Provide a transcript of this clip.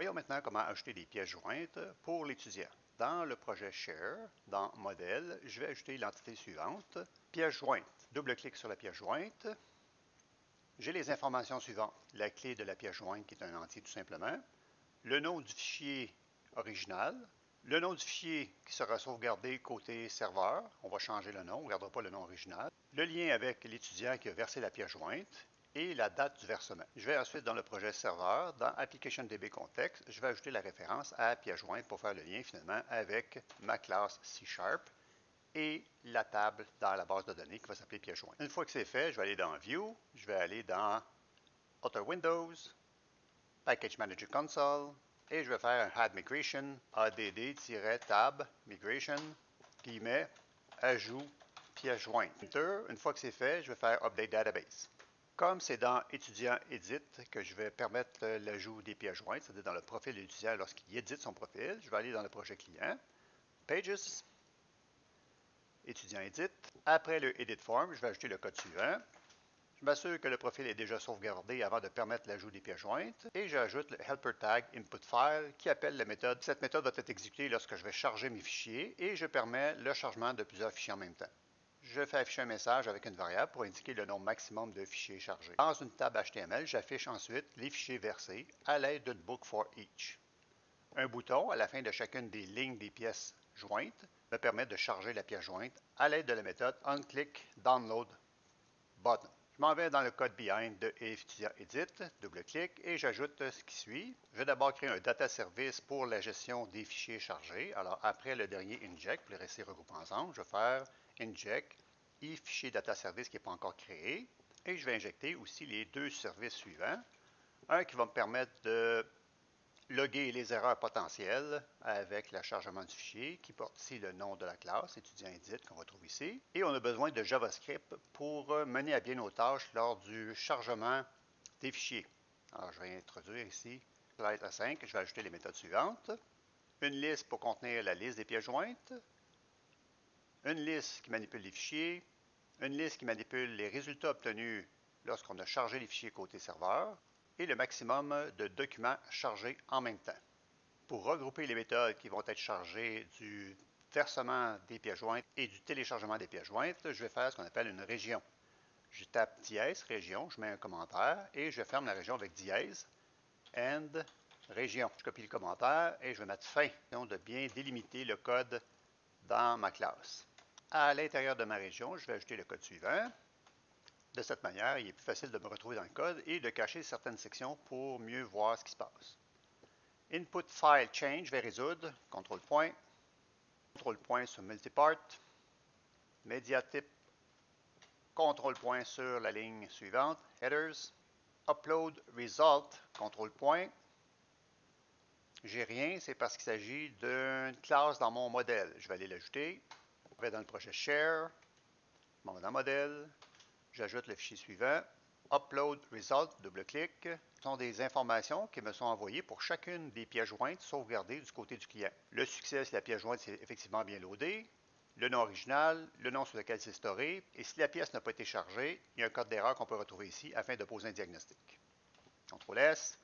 Voyons maintenant comment ajouter des pièces jointes pour l'étudiant. Dans le projet Share, dans Modèle, je vais ajouter l'entité suivante, pièce jointe. Double-clic sur la pièce jointe. J'ai les informations suivantes. La clé de la pièce jointe qui est un entier tout simplement, le nom du fichier original, le nom du fichier qui sera sauvegardé côté serveur, on va changer le nom, on ne gardera pas le nom original, le lien avec l'étudiant qui a versé la pièce jointe et la date du versement. Je vais ensuite dans le projet serveur, dans Application DB Context, je vais ajouter la référence à pièce jointe pour faire le lien finalement avec ma classe C# et la table dans la base de données qui va s'appeler pièce jointe. Une fois que c'est fait, je vais aller dans View, je vais aller dans Author Windows, Package Manager Console, et je vais faire un Add Migration, add-tab migration, guillemets, ajout pièce jointe. Enter. Une fois que c'est fait, je vais faire Update Database. Comme c'est dans Étudiant Edit que je vais permettre l'ajout des pièces jointes, c'est-à-dire dans le profil de l'étudiant lorsqu'il édite son profil, je vais aller dans le projet client, Pages, Étudiant Edit. Après le Edit Form, je vais ajouter le code suivant. Je m'assure que le profil est déjà sauvegardé avant de permettre l'ajout des pièces jointes et j'ajoute le helper tag input file qui appelle la méthode. Cette méthode va être exécutée lorsque je vais charger mes fichiers et je permets le chargement de plusieurs fichiers en même temps. Je fais afficher un message avec une variable pour indiquer le nombre maximum de fichiers chargés. Dans une table HTML, j'affiche ensuite les fichiers versés à l'aide d'une book for each. Un bouton à la fin de chacune des lignes des pièces jointes me permet de charger la pièce jointe à l'aide de la méthode onClickDownload button. Je m'en vais dans le code behind de Étudiant Edit, double-clic et j'ajoute ce qui suit. Je vais d'abord créer un data service pour la gestion des fichiers chargés. Alors après le dernier inject, pour les rester regroupés ensemble, je vais faire inject fichier data service qui n'est pas encore créé. Et je vais injecter aussi les deux services suivants. Un qui va me permettre de loguer les erreurs potentielles avec le chargement du fichier qui porte ici le nom de la classe, étudiant edit, qu'on retrouve ici. Et on a besoin de JavaScript pour mener à bien nos tâches lors du chargement des fichiers. Alors, je vais introduire ici la lettre 5, je vais ajouter les méthodes suivantes. Une liste pour contenir la liste des pièces jointes. Une liste qui manipule les fichiers. Une liste qui manipule les résultats obtenus lorsqu'on a chargé les fichiers côté serveur. Et le maximum de documents chargés en même temps. Pour regrouper les méthodes qui vont être chargées du versement des pièces jointes et du téléchargement des pièces jointes, je vais faire ce qu'on appelle une région. Je tape dièse, région, je mets un commentaire et je ferme la région avec dièse, end, région. Je copie le commentaire et je vais mettre fin, donc de bien délimiter le code dans ma classe. À l'intérieur de ma région, je vais ajouter le code suivant. De cette manière, il est plus facile de me retrouver dans le code et de cacher certaines sections pour mieux voir ce qui se passe. Input file change, je vais résoudre, contrôle point sur multipart, mediatype, contrôle point sur la ligne suivante, headers, upload result, contrôle point. J'ai rien, c'est parce qu'il s'agit d'une classe dans mon modèle. Je vais aller l'ajouter. Je vais dans le projet share, je m'en vais dans modèle, j'ajoute le fichier suivant, upload result, double-clic. Ce sont des informations qui me sont envoyées pour chacune des pièces jointes sauvegardées du côté du client. Le succès, si la pièce jointe est effectivement bien loadée, le nom original, le nom sur lequel c'est storé, et si la pièce n'a pas été chargée, il y a un code d'erreur qu'on peut retrouver ici afin de poser un diagnostic. CTRL S,